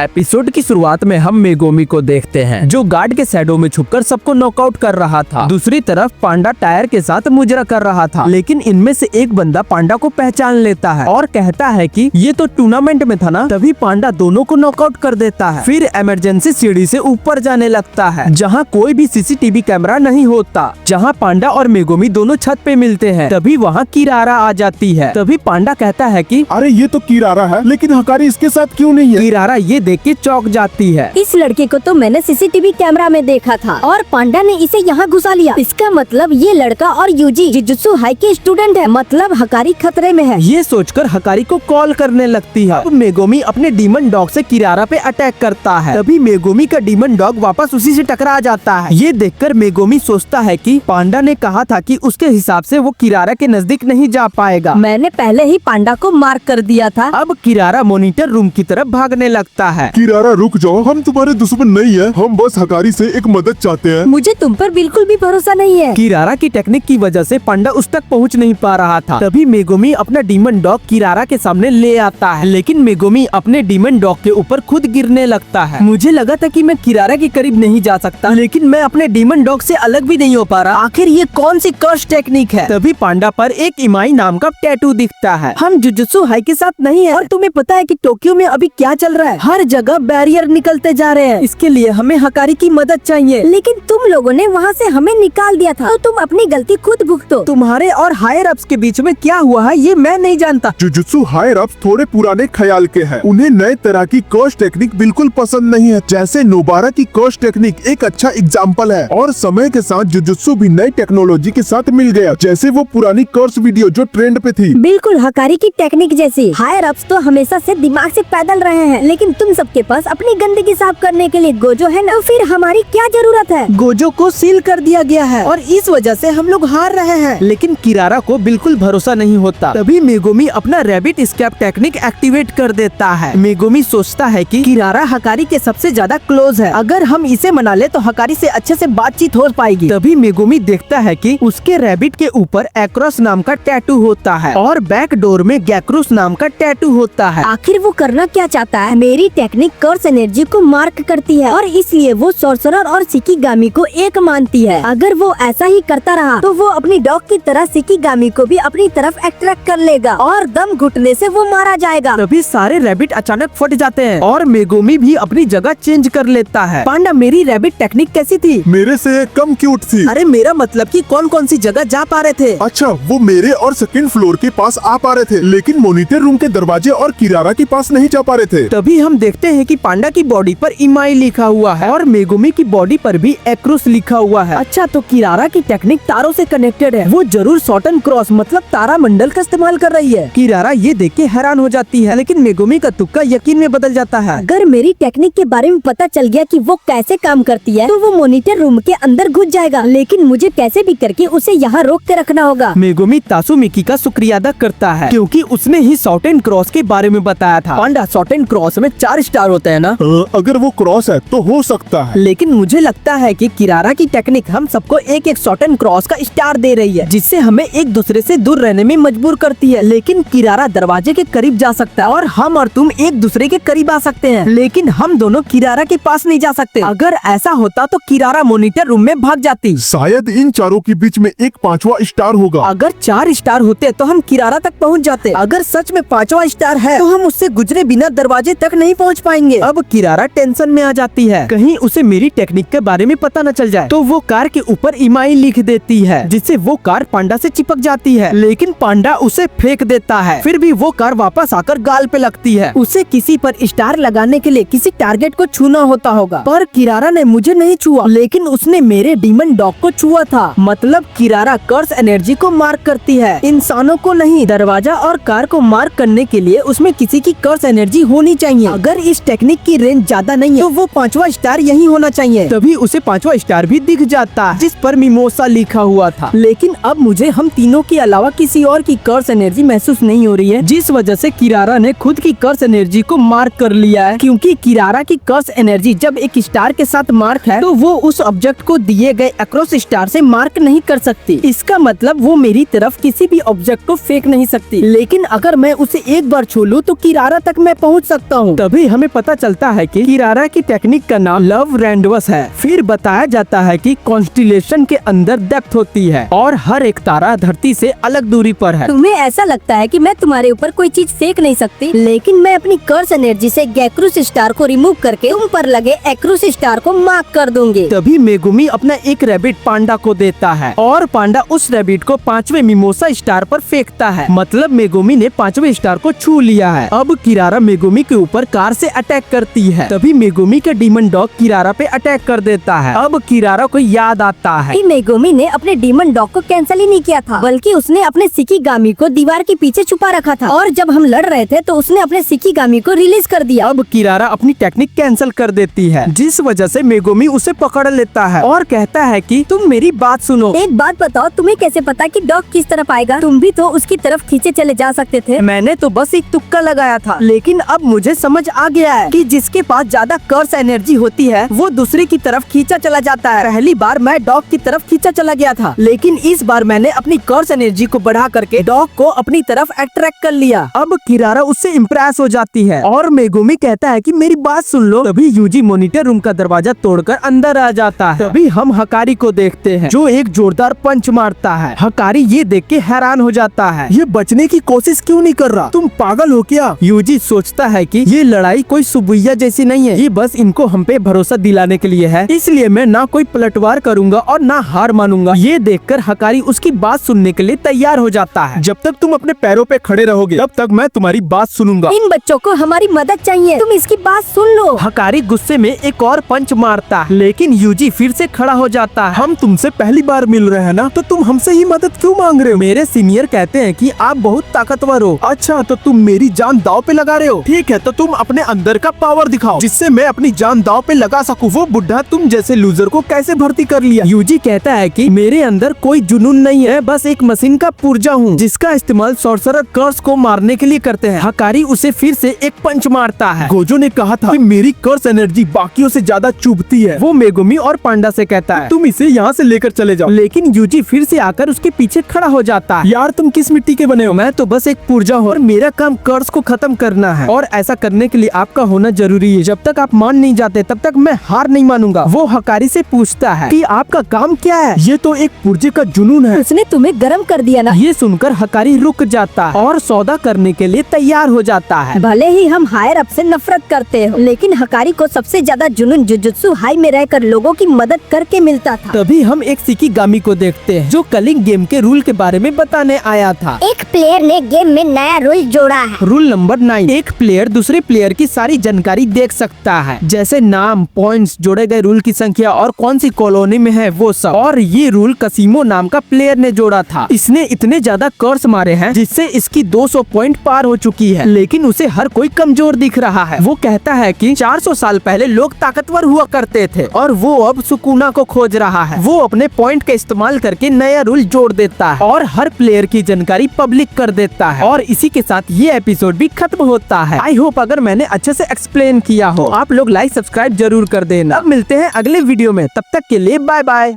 Episode की शुरुआत में हम मेगोमी को देखते हैं जो गार्ड के शैडो में छुपकर सबको नॉकआउट कर रहा था। दूसरी तरफ पांडा टायर के साथ मुजरा कर रहा था, लेकिन इनमें से एक बंदा पांडा को पहचान लेता है और कहता है कि ये तो टूर्नामेंट में था ना। तभी पांडा दोनों को नॉकआउट कर देता है। फिर इमरजेंसी सीढ़ी से ऊपर जाने लगता है जहाँ कोई भी सीसीटीवी कैमरा नहीं होता, जहाँ पांडा और मेगोमी दोनों छत पे मिलते हैं। तभी वहाँ किरारा आ जाती है। तभी पांडा कहता है कि अरे ये तो किरारा है, लेकिन हकारी इसके साथ क्यों नहीं है? किरारा ये देख के चौंक जाती है। इस लड़के को तो मैंने सीसीटीवी कैमरा में देखा था और पांडा ने इसे यहाँ घुसा लिया। इसका मतलब ये लड़का और यूजी जुजुत्सु हाई के स्टूडेंट है, मतलब हकारी खतरे में है। ये सोचकर हकारी को कॉल करने लगती है। अब मेगोमी अपने डीमन डॉग से किरारा पे अटैक करता है। तभी मेगोमी का डीमन डॉग वापस उसी से टकरा जाता है। ये देखकर मेगोमी सोचता है कि पांडा ने कहा था कि उसके हिसाब से वो किरारा के नजदीक नहीं जा पाएगा। मैंने पहले ही पांडा को मार्क कर दिया था। अब किरारा मॉनिटर रूम की तरफ भागने लगता है। किरारा रुक जाओ, हम तुम्हारे दुश्मन नहीं है, हम बस हकारी से एक मदद चाहते हैं। मुझे तुम पर बिल्कुल भी भरोसा नहीं है। किरारा की टेक्निक की वजह से पांडा उस तक पहुंच नहीं पा रहा था। तभी मेगोमी अपना डीमन डॉग किरारा के सामने ले आता है, लेकिन मेगोमी अपने डीमन डॉग के ऊपर खुद गिरने लगता है। मुझे लगा था कि मैं किरारा के करीब नहीं जा सकता, लेकिन मैं अपने डीमन डॉग से अलग भी नहीं हो पा रहा। आखिर ये कौन सी कर्स टेक्निक है? तभी पांडा पर एक इमाई नाम का टैटू दिखता है। हम जुजुत्सु हाई के साथ नहीं है और तुम्हें पता है कि टोक्यो में अभी क्या चल रहा है? हर जगह बैरियर निकलते जा रहे हैं। इसके लिए हमें हकारी की मदद चाहिए। लेकिन तुम लोगों ने वहाँ से हमें निकाल दिया था, तो तुम अपनी गलती खुद भुगतो। तुम्हारे और हायर अप्स के बीच में क्या हुआ है ये मैं नहीं जानता। जुजुत्सु हायर अप्स थोड़े पुराने ख्याल के हैं। उन्हें नए तरह की कर्स टेक्निक बिल्कुल पसंद नहीं है। जैसे नोबारा की कर्स टेक्निक एक अच्छा एग्जाम्पल है, और समय के साथ जुजुत्सु भी नई टेक्नोलॉजी के साथ मिल गया, जैसे वो पुरानी कर्स वीडियो जो ट्रेंड पे थी। बिल्कुल हकारी की टेक्निक जैसी। हायर अप्स तो हमेशा से दिमाग से पैदल रहे हैं, लेकिन तुम सबके पास अपनी गंदगी साफ करने के लिए गोजो है ना, तो फिर हमारी क्या जरूरत है? गोजो को सील कर दिया गया है और इस वजह से हम लोग हार रहे हैं। लेकिन किरारा को बिल्कुल भरोसा नहीं होता। तभी मेगोमी अपना रैबिट स्कैप टेक्निक एक्टिवेट कर देता है। मेगोमी सोचता है कि किरारा हकारी के सबसे ज्यादा क्लोज है, अगर हम इसे मना ले तो हकारी से अच्छे से बातचीत हो पाएगी। तभी मेगोमी देखता है कि उसके रैबिट के ऊपर एक्रोस नाम का टैटू होता है और बैक डोर में गैक्रूस नाम का टैटू होता है। आखिर वो करना क्या चाहता है? मेरी टेक्निक कर्स एनर्जी को मार्क करती है और इसलिए वो सोर्सरर और शिकिगामी को एक मानती है। अगर वो ऐसा ही करता रहा तो वो अपनी डॉग की तरह शिकिगामी को भी अपनी तरफ अट्रैक्ट कर लेगा और दम घुटने से वो मारा जाएगा। तभी सारे रैबिट अचानक फट जाते हैं और मेगोमी भी अपनी जगह चेंज कर लेता है। पांडा, मेरी रैबिट टेक्निक कैसी थी? मेरे से कम क्यूट थी। अरे मेरा मतलब कि कौन कौन सी जगह जा पा रहे थे? अच्छा, वो मेरे और सेकंड फ्लोर के पास आ पा रहे थे, लेकिन मॉनिटर रूम के दरवाजे और किरारा के पास नहीं जा पा रहे थे। तभी हम देखते हैं कि पांडा की बॉडी पर इमाई लिखा हुआ है और मेगोमी की बॉडी पर भी एक्रूस लिखा हुआ है। अच्छा, तो किरारा की टेक्निक तारों से कनेक्टेड है। वो जरूर सॉटन क्रॉस मतलब तारा मंडल का इस्तेमाल कर रही है। किरारा ये देख के हैरान हो जाती है, लेकिन मेगोमी का तुक्का यकीन में बदल जाता है। अगर मेरी टेक्निक के बारे में पता चल गया कि वो कैसे काम करती है, तो वो मॉनिटर रूम के अंदर घुस जाएगा, लेकिन मुझे कैसे भी करके उसे यहाँ रोक के रखना होगा। मेगोमी तासुमिकी का शुक्रिया अदा करता है क्योंकि उसने ही सॉटन क्रॉस के बारे में बताया था। पांडा, सॉटन क्रॉस में 4 स्टार होते हैं ना? अगर वो क्रॉस है तो हो सकता है, लेकिन मुझे लगता है कि किरारा की टेक्निक हम सबको एक एक सॉटन क्रॉस का स्टार दे रही है, जिससे हमें एक दूसरे से दूर रहने में मजबूर करती है। लेकिन किरारा दरवाजे के करीब जा सकता है और हम और तुम एक दूसरे के करीब आ सकते हैं, लेकिन हम दोनों किरारा के पास नहीं जा सकते। अगर ऐसा होता तो किरारा मॉनिटर रूम में भाग जाती। शायद इन चारों के बीच में एक 5वां स्टार होगा। अगर 4 स्टार होते तो हम किरारा तक पहुंच जाते। अगर सच में 5वां स्टार है तो हम उससे गुजरे बिना दरवाजे तक नहीं पहुंच पाएंगे। अब किरारा टेंशन में आ जाती है, कहीं उसे मेरी टेक्निक के बारे में पता न चल जाए। तो वो कार के ऊपर इमाई लिख देती है, जिससे वो कार पांडा से चिपक जाती है, लेकिन पांडा उसे फेंक देता है। फिर भी वो कार वापस आकर गाल पे लगती है। उसे किसी पर स्टार लगाने के लिए किसी टारगेट को छूना होता होगा, पर किरारा ने मुझे नहीं छुआ, लेकिन उसने मेरे डीमन डॉग को छुआ था। मतलब किरारा कर्स एनर्जी को मार्क करती है, इंसानों को नहीं। दरवाजा और कार को मार्क करने के लिए उसमें किसी की कर्स एनर्जी होनी चाहिए। अगर इस टेक्निक की रेंज ज्यादा नहीं है तो वो 5वां स्टार यही होना चाहिए। तभी उसे 5वां स्टार भी दिख जाता है, जिस पर मिमोसा लिखा हुआ था। लेकिन अब मुझे हम तीनों के अलावा किसी और की कर्स एनर्जी महसूस नहीं हो रही है, जिस वजह से किरारा ने खुद की कर्स एनर्जी को मार्क कर लिया है। क्योंकि किरारा की कर्स एनर्जी जब एक स्टार के साथ मार्क है तो वो उस ऑब्जेक्ट को दिए गए एक्रोस स्टार से मार्क नहीं कर सकती। इसका मतलब वो मेरी तरफ किसी भी ऑब्जेक्ट को फेंक नहीं सकती। लेकिन अगर मैं उसे एक बार छू लूं तो किरारा तक मैं पहुंच सकता हूं। तभी हमें पता चलता है कि किरारा की टेक्निक का नाम लव रैंडवस है। फिर बताया जाता है कि कॉन्स्टिलेशन के अंदर डेप्थ होती है और हर एक तारा धरती से अलग दूरी पर है। तुम्हें ऐसा लगता है कि मैं तुम्हारे ऊपर कोई चीज फेंक नहीं सकती, लेकिन मैं अपनी कर्स एनर्जी से गैक्रूस स्टार को रिमूव करके तुम पर लगे एक्रूस स्टार को मार्क कर दूंगी। तभी मेगुमी अपना एक रैबिट पांडा को देता है और पांडा उस रैबिट को 5वें मिमोसा स्टार पर फेंकता है। मतलब मेगुमी ने 5वें स्टार को छू लिया है। अब किरारा मेगुमी के ऊपर कार से अटैक करती है। तभी मेगुमी का डीमन डॉग किरारा पे अटैक कर देता है। अब किरारा को याद आता है कि मेगुमी ने अपने डीमन डॉग को कैंसिल ही नहीं किया था, बल्कि उसने अपने सिकिगामी को दीवार के पीछे छुपा रखा था और जब हम लड़ रहे थे तो उसने अपने सिकिगामी को रिलीज कर दिया। अब किरारा अपनी टेक्निक कैंसिल कर देती है, जिस वजह से मेगुमी उसे पकड़ लेता है और कहता है कि तुम मेरी बात सुनो। एक बात बताओ, तुम्हें कैसे पता कि डॉग किस तरफ आएगा? तुम भी तो उसकी तरफ खींचे चले जा सकते थे। मैंने तो बस एक तुक्का लगाया था, लेकिन अब मुझे समझ आ गया है कि जिसके पास ज्यादा कर्स एनर्जी होती है वो दूसरे की तरफ खींचा चला जाता है। पहली बार मैं डॉग की तरफ खींचा चला गया था, लेकिन इस बार मैंने अपनी कर्स एनर्जी को बढ़ा करके डॉग को अपनी तरफ अट्रैक्ट कर लिया। अब किरारा उससे इम्प्रेस हो जाती है और मेगुमी कहता है कि मेरी बात सुन लो। तभी यूजी मॉनिटर रूम का दरवाजा तोड़कर अंदर आ जाता है। तभी हम हकारी को देखते हैं जो एक जोरदार पंच मारता है। हकारी ये देख के हैरान हो जाता है, ये बचने की कोशिश क्यों नहीं कर रहा? तुम पागल हो क्या? यूजी सोचता है कि ये लड़ाई कोई सुबुइया जैसी नहीं है, ये बस इनको हम पे भरोसा दिलाने के लिए है, इसलिए मैं ना कोई पलटवार करूंगा और ना हार मानूंगा। ये देखकर हकारी उसकी बात सुनने के लिए तैयार हो जाता है। जब तक तुम अपने पैरों पे खड़े रहोगे तब तक मैं तुम्हारी बात सुनूंगा। इन बच्चों को हमारी मदद चाहिए, तुम इसकी बात सुन लो। हकारी गुस्से में एक और पंच मारता है, लेकिन यूजी फिर से खड़ा हो जाता है। हम तुमसे पहली बार मिल रहे हैं ना, तो तुम हमसे ही मदद क्यों मांग रहे हो? मेरे सीनियर कहते हैं कि आप बहुत ताकतवर हो। अच्छा, तो तुम मेरी जान दांव पे लगा रहे हो? ठीक है, तो तुम अपने अंदर का पावर दिखाओ जिससे मैं अपनी जान दांव पे लगा सकूं। वो बुढ़ा तुम जैसे लूजर को कैसे भर्ती कर लिया? यूजी कहता है कि मेरे अंदर कोई जुनून नहीं है, बस एक मशीन का पुर्जा हूँ जिसका इस्तेमाल सॉर्सरर कर्स को मारने के लिए करते हैं। हकारी उसे फिर से एक पंच मारता है। गोजो ने कहा था कि मेरी कर्स एनर्जी बाकियों से ज्यादा चुभती है। वो मेगुमी और पांडा से कहता है तुम इसे यहाँ से लेकर चले जाओ, लेकिन यूजी फिर से आकर उसके पीछे खड़ा हो जाता है। यार तुम किस मिट्टी के बने हो? मैं तो बस एक पुर्जा हूँ और मेरा काम कर्स को खत्म करना है, और ऐसा करने के लिए आपका होना जरूरी है। जब तक आप मान नहीं जाते तब तक मैं हार नहीं मानूंगा। वो हकारी से पूछता है कि आपका काम क्या है? ये तो एक पुर्जे का जुनून है। उसने तुम्हें गर्म कर दिया ना? ये सुनकर हकारी रुक जाता है और सौदा करने के लिए तैयार हो जाता है। भले ही हम हायर अप से नफरत करते हो, लेकिन हकारी को सबसे ज्यादा जुनून जुजुत्सु हाई में रहकर लोगों की मदद करके मिलता था। तभी हम एक सिकिगामी को देखते हैं जो कलिंग गेम के रूल के बारे में बताने आया था। एक प्लेयर ने गेम में नया रूल जोड़ा है। रूल नंबर 9, एक प्लेयर दूसरे प्लेयर की सारी जानकारी देख सकता है, जैसे नाम, पॉइंट्स, जोड़े गए रूल की संख्या और कौन सी कॉलोनी में है वो सब। और ये रूल कसीमो नाम का प्लेयर ने जोड़ा था। इसने इतने ज्यादा कर्स मारे हैं जिससे इसकी 200 पॉइंट पार हो चुकी है, लेकिन उसे हर कोई कमजोर दिख रहा है। वो कहता है कि 400 साल पहले लोग ताकतवर हुआ करते थे और वो अब सुकूना को खोज रहा है। वो अपने पॉइंट का इस्तेमाल करके नया रूल जोड़ देता है और हर प्लेयर की जानकारी पब्लिक कर देता है। और इसी के साथ ये एपिसोड भी खत्म होता है। आई होप अगर मैंने अच्छे से एक्सप्लेन किया हो। आप लोग लाइक सब्सक्राइब जरूर कर देना। अब मिलते हैं अगले वीडियो में, तब तक के लिए बाय बाय।